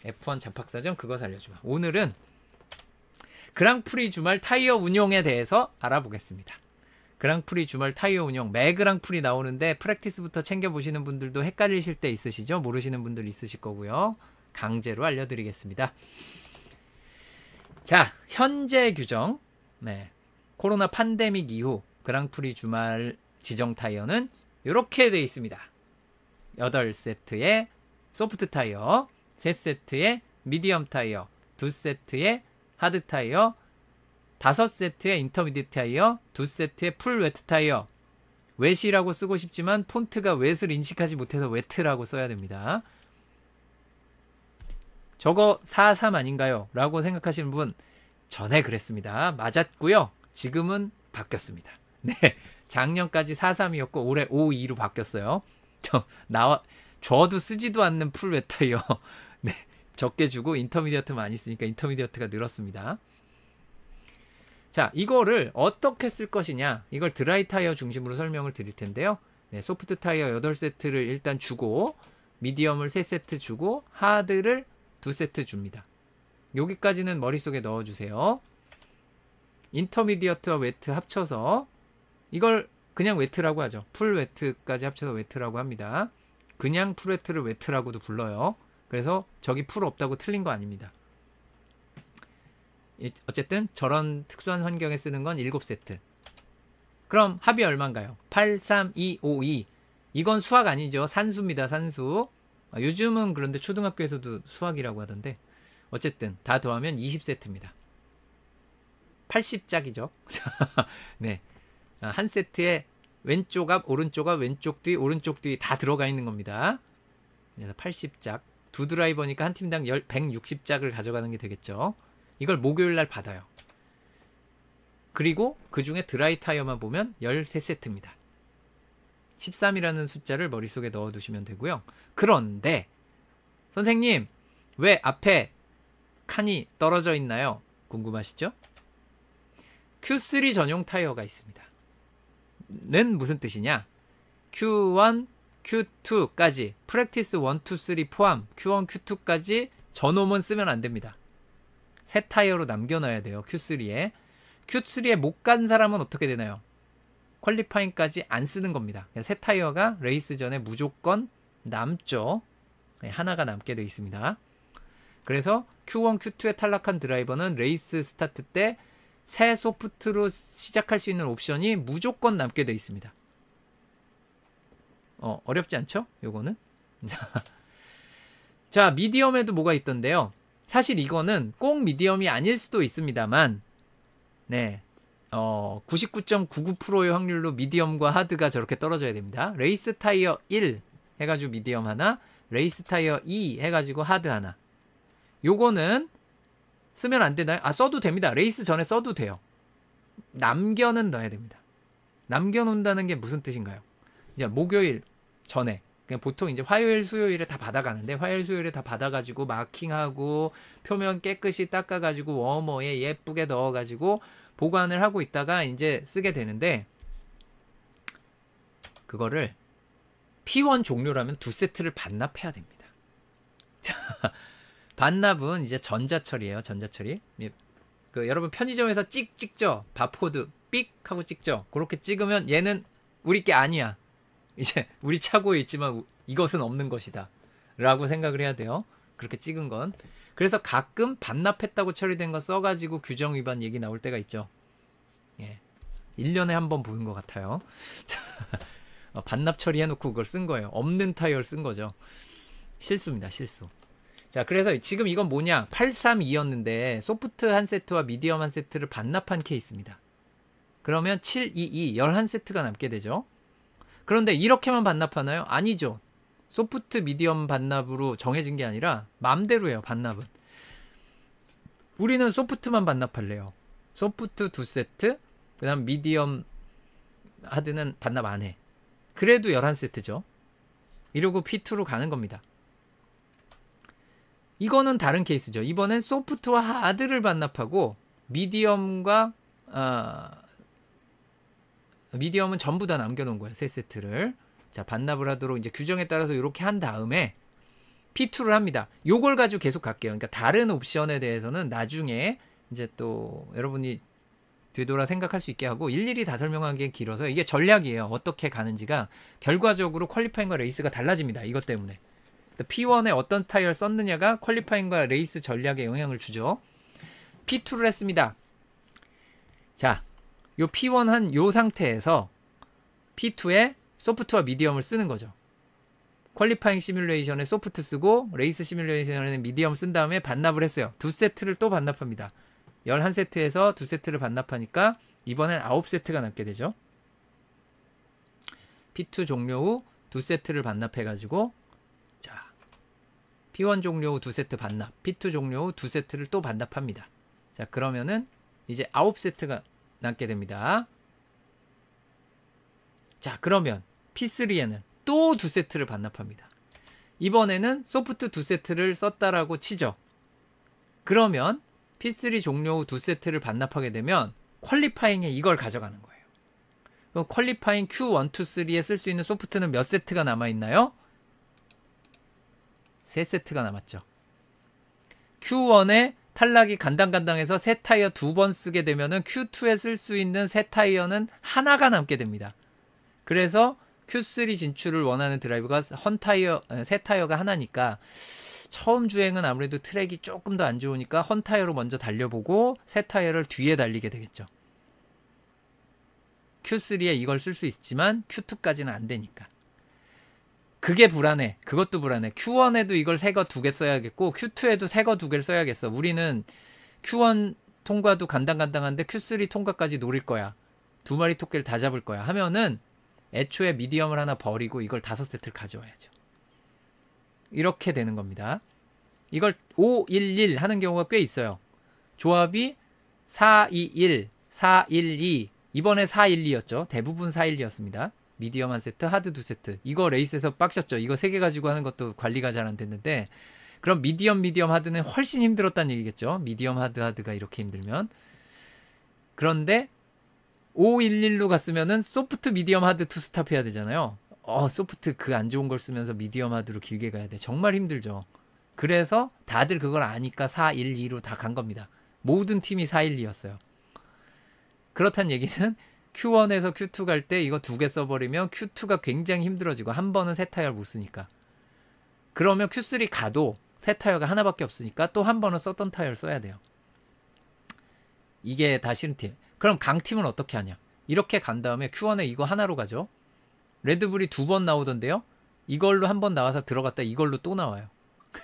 F1 잡학사전 그것 알려주마. 오늘은 그랑프리 주말 타이어 운용에 대해서 알아보겠습니다. 그랑프리 주말 타이어 운용, 매 그랑프리 나오는데 프랙티스부터 챙겨보시는 분들도 헷갈리실 때 있으시죠? 모르시는 분들 있으실 거고요. 강제로 알려드리겠습니다. 자, 현재 규정. 네, 코로나 팬데믹 이후 그랑프리 주말 지정 타이어는 이렇게 되어 있습니다. 8세트의 소프트 타이어, 3세트의 미디엄 타이어, 2세트의 하드 타이어, 5세트의 인터미디트 타이어, 2세트의 풀 웨트 타이어. 웨시라고 쓰고 싶지만 폰트가 웨트를 인식하지 못해서 웨트라고 써야 됩니다. 저거 43 아닌가요? 라고 생각하시는 분, 전에 그랬습니다. 맞았고요. 지금은 바뀌었습니다. 네, 작년까지 43이었고 올해 52로 바뀌었어요. 저도 쓰지도 않는 풀 웨트 타이어 네, 적게 주고 인터미디어트 많이 쓰니까 인터미디어트가 늘었습니다. 자, 이거를 어떻게 쓸 것이냐, 이걸 드라이 타이어 중심으로 설명을 드릴 텐데요. 네, 소프트 타이어 8세트를 일단 주고 미디엄을 3세트 주고 하드를 2세트 줍니다. 여기까지는 머릿속에 넣어주세요. 인터미디어트와 웨트 합쳐서 이걸 그냥 웨트라고 하죠. 풀 웨트까지 합쳐서 웨트라고 합니다. 그냥 풀 웨트를 웨트라고도 불러요. 그래서 저기 풀 없다고 틀린 거 아닙니다. 어쨌든 저런 특수한 환경에 쓰는 건 7세트. 그럼 합이 얼마인가요? 8, 3, 2, 5, 2. 이건 수학 아니죠. 산수입니다. 산수. 요즘은 그런데 초등학교에서도 수학이라고 하던데 어쨌든 다 더하면 20세트입니다. 80짝이죠. 네, 한 세트에 왼쪽 앞, 오른쪽 앞, 왼쪽 뒤, 오른쪽 뒤 다 들어가 있는 겁니다. 그래서 80짝. 두 드라이버니까 한 팀당 160짝을 가져가는 게 되겠죠. 이걸 목요일날 받아요. 그리고 그 중에 드라이 타이어만 보면 13세트입니다. 13이라는 숫자를 머릿속에 넣어두시면 되고요. 그런데 선생님, 왜 앞에 칸이 떨어져 있나요? 궁금하시죠? Q3 전용 타이어가 있습니다. 는 무슨 뜻이냐? Q1, Q2까지 프랙티스 1, 2, 3 포함 Q1, Q2까지 저놈은 쓰면 안 됩니다. 새 타이어로 남겨놔야 돼요. Q3에. Q3에 못 간 사람은 어떻게 되나요? 퀄리파잉까지 안 쓰는 겁니다. 새 타이어가 레이스 전에 무조건 남죠. 네, 하나가 남게 되어 있습니다. 그래서 Q1, Q2에 탈락한 드라이버는 레이스 스타트 때 새 소프트로 시작할 수 있는 옵션이 무조건 남게 되어 있습니다. 어렵지 않죠? 요거는. 자, 미디엄에도 뭐가 있던데요. 사실 이거는 꼭 미디엄이 아닐 수도 있습니다만, 네, 99.99%의 확률로 미디엄과 하드가 저렇게 떨어져야 됩니다. 레이스 타이어 1 해가지고 미디엄 하나, 레이스 타이어 2 해가지고 하드 하나. 요거는 쓰면 안 되나요? 써도 됩니다. 레이스 전에 써도 돼요. 남겨는 넣어야 됩니다. 남겨놓는다는 게 무슨 뜻인가요? 이제 목요일 전에, 그냥 보통 이제 화요일, 수요일에 다 받아가는데, 화요일, 수요일에 다 받아가지고 마킹하고 표면 깨끗이 닦아가지고 워머에 예쁘게 넣어가지고 보관을 하고 있다가 이제 쓰게 되는데, 그거를 P1 종료라면 2세트를 반납해야 됩니다. 자, 반납은 이제 전자처리예요. 전자처리. 여러분 편의점에서 찍죠. 바코드 삑 하고 찍죠. 그렇게 찍으면 얘는 우리 게 아니야. 이제 우리 차고에 있지만 이것은 없는 것이다 라고 생각을 해야 돼요. 그렇게 찍은 건. 그래서 가끔 반납했다고 처리된 거 써가지고 규정 위반 얘기 나올 때가 있죠. 예, 1년에 한 번 보는 것 같아요. 반납 처리해놓고 그걸 쓴 거예요. 없는 타이어를 쓴 거죠. 실수입니다. 실수. 자, 그래서 지금 이건 뭐냐, 832였는데 소프트 한 세트와 미디엄 한 세트를 반납한 케이스입니다. 그러면 722 11세트가 남게 되죠. 그런데 이렇게만 반납하나요? 아니죠. 소프트 미디엄 반납으로 정해진 게 아니라 맘대로예요. 반납은 우리는 소프트만 반납할래요. 소프트 2세트, 그 다음 미디엄 하드는 반납 안 해. 그래도 11세트죠. 이러고 P2로 가는 겁니다. 이거는 다른 케이스죠. 이번엔 소프트와 하드를 반납하고 미디엄과 미디엄은 전부 다 남겨놓은 거예요. 3세트를. 자, 반납을 하도록 이제 규정에 따라서 이렇게 한 다음에 P2를 합니다. 요걸 가지고 계속 갈게요. 그러니까 다른 옵션에 대해서는 나중에 이제 또 여러분이 뒤돌아 생각할 수 있게 하고 일일이 다 설명하기엔 길어서 이게 전략이에요. 어떻게 가는지가 결과적으로 퀄리파잉과 레이스가 달라집니다. 이것 때문에. P1에 어떤 타이어를 썼느냐가 퀄리파잉과 레이스 전략에 영향을 주죠. P2를 했습니다. 자, 요 P1 한 요 상태에서 P2에 소프트와 미디엄을 쓰는 거죠. 퀄리파잉 시뮬레이션에 소프트 쓰고 레이스 시뮬레이션에 미디엄 쓴 다음에 반납을 했어요. 두 세트를 또 반납합니다. 11세트에서 두 세트를 반납하니까 이번엔 9세트가 남게 되죠. P2 종료 후 두 세트를 반납해가지고 자, P1 종료 후 두 세트 반납, P2 종료 후 두 세트를 또 반납합니다. 자, 그러면은 이제 9세트가 남게 됩니다. 자, 그러면 P3에는 또 두 세트를 반납합니다. 이번에는 소프트 두 세트를 썼다라고 치죠. 그러면 P3 종료 후 두 세트를 반납하게 되면 퀄리파잉에 이걸 가져가는 거예요. 그럼 퀄리파잉 Q1, 2, 3에 쓸 수 있는 소프트는 몇 세트가 남아있나요? 3세트가 남았죠. Q1에 탈락이 간당간당해서 새 타이어 2번 쓰게 되면은 Q2에 쓸 수 있는 새 타이어는 하나가 남게 됩니다. 그래서 Q3 진출을 원하는 드라이브가 새 타이어가 하나니까 처음 주행은 아무래도 트랙이 조금 더 안 좋으니까 헌 타이어로 먼저 달려보고 새 타이어를 뒤에 달리게 되겠죠. Q3에 이걸 쓸 수 있지만 Q2까지는 안 되니까. 그게 불안해. 그것도 불안해. Q1에도 이걸 새 거 2개 써야겠고 Q2에도 새 거 2개를 써야겠어. 우리는 Q1 통과도 간당간당한데 Q3 통과까지 노릴 거야. 두 마리 토끼를 다 잡을 거야. 하면은 애초에 미디엄을 하나 버리고 이걸 5세트를 가져와야죠. 이렇게 되는 겁니다. 이걸 511 하는 경우가 꽤 있어요. 조합이 421, 412, 이번에 412였죠. 대부분 412였습니다. 미디엄 한 세트, 하드 두 세트. 이거 레이스에서 빡셨죠. 이거 3개 가지고 하는 것도 관리가 잘 안 됐는데 그럼 미디엄 하드는 훨씬 힘들었다는 얘기겠죠. 미디엄 하드가 이렇게 힘들면. 그런데 511로 갔으면은 소프트 미디엄 하드 투 스탑 해야 되잖아요. 소프트 그 안 좋은 걸 쓰면서 미디엄 하드로 길게 가야 돼. 정말 힘들죠. 그래서 다들 그걸 아니까 412로 다 간 겁니다. 모든 팀이 412였어요. 그렇다는 얘기는 Q1에서 Q2 갈 때 이거 2개 써버리면 Q2가 굉장히 힘들어지고 한 번은 새 타이어를 못 쓰니까. 그러면 Q3 가도 새 타이어가 하나밖에 없으니까 또 한 번은 썼던 타이어를 써야 돼요. 이게 다 싫은 팀. 그럼 강팀은 어떻게 하냐? 이렇게 간 다음에 Q1에 이거 하나로 가죠. 레드불이 2번 나오던데요. 이걸로 한 번 나와서 들어갔다 이걸로 또 나와요.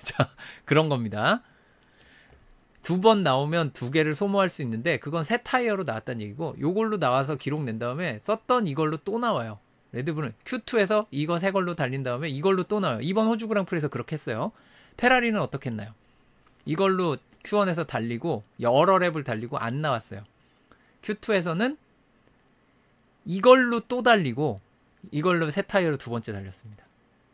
자, 그런 겁니다. 2번 나오면 2개를 소모할 수 있는데 그건 새 타이어로 나왔다는 얘기고 요걸로 나와서 기록 낸 다음에 썼던 이걸로 또 나와요. 레드불은 Q2에서 이거 새 걸로 달린 다음에 이걸로 또 나와요. 이번 호주 그랑프리에서 그렇게 했어요. 페라리는 어떻게 했나요? 이걸로 Q1에서 달리고 여러 랩을 달리고 안 나왔어요. Q2에서는 이걸로 또 달리고 이걸로 새 타이어로 두 번째 달렸습니다.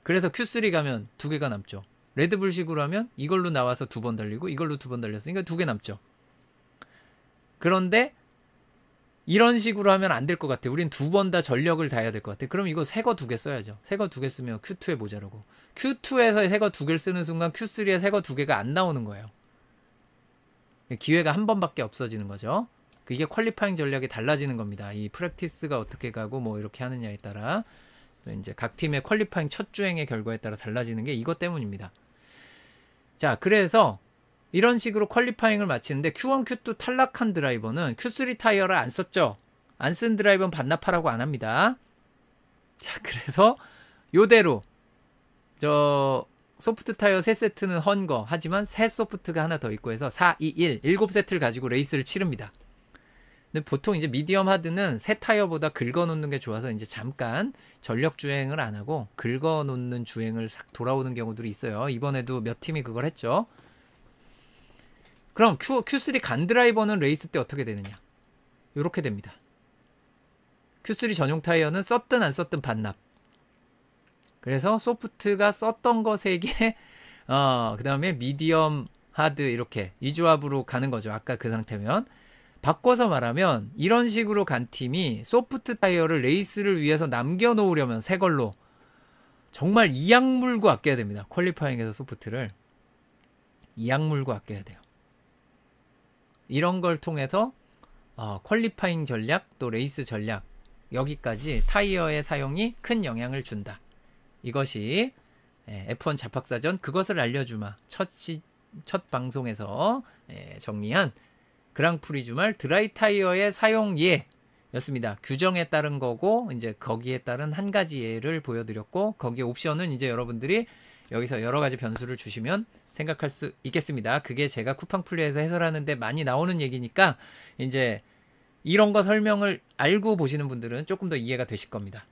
그래서 Q3 가면 2개가 남죠. 레드불식으로 하면 이걸로 나와서 2번 달리고 이걸로 2번 달렸으니까 2개 남죠. 그런데 이런 식으로 하면 안 될 것 같아. 우린 2번 다 전력을 다해야 될 것 같아. 그럼 이거 새 거 2개 써야죠. 새 거 2개 쓰면 Q2에 모자라고. Q2에서 새 거 2개를 쓰는 순간 Q3에 새 거 2개가 안 나오는 거예요. 기회가 한 번밖에 없어지는 거죠. 이게 퀄리파잉 전략이 달라지는 겁니다. 이 프랙티스가 어떻게 가고 뭐 이렇게 하느냐에 따라 이제 각 팀의 퀄리파잉 첫 주행의 결과에 따라 달라지는 게 이것 때문입니다. 자, 그래서 이런 식으로 퀄리파잉을 마치는데 Q1, Q2 탈락한 드라이버는 Q3 타이어를 안 썼죠. 안 쓴 드라이버는 반납하라고 안 합니다. 자, 그래서 요대로 저 소프트 타이어 3세트는 헌 거 하지만 새 소프트가 하나 더 있고 해서 4, 2, 1, 7세트를 가지고 레이스를 치릅니다. 근데 보통 이제 미디엄 하드는 새 타이어보다 긁어놓는 게 좋아서 이제 잠깐 전력 주행을 안 하고 긁어놓는 주행을 싹 돌아오는 경우들이 있어요. 이번에도 몇 팀이 그걸 했죠. 그럼 Q3 간 드라이버는 레이스 때 어떻게 되느냐? 이렇게 됩니다. Q3 전용 타이어는 썼든 안 썼든 반납. 그래서 소프트가 썼던 거 3개, 그 다음에 미디엄 하드 이렇게 이 조합으로 가는 거죠. 아까 그 상태면. 바꿔서 말하면 이런 식으로 간 팀이 소프트 타이어를 레이스를 위해서 남겨놓으려면 새 걸로 정말 이악 물고 아껴야 됩니다. 퀄리파잉에서 소프트를 이악 물고 아껴야 돼요. 이런 걸 통해서 퀄리파잉 전략 또 레이스 전략 여기까지 타이어의 사용이 큰 영향을 준다. 이것이 F1 잡학사전 그것을 알려주마 첫 방송에서 정리한 그랑프리 주말 드라이 타이어의 사용 예였습니다. 규정에 따른 거고 이제 거기에 따른 한 가지 예를 보여드렸고 거기에 옵션은 이제 여러분들이 여기서 여러 가지 변수를 주시면 생각할 수 있겠습니다. 그게 제가 쿠팡 플레이에서 해설하는데 많이 나오는 얘기니까 이제 이런 거 설명을 알고 보시는 분들은 조금 더 이해가 되실 겁니다.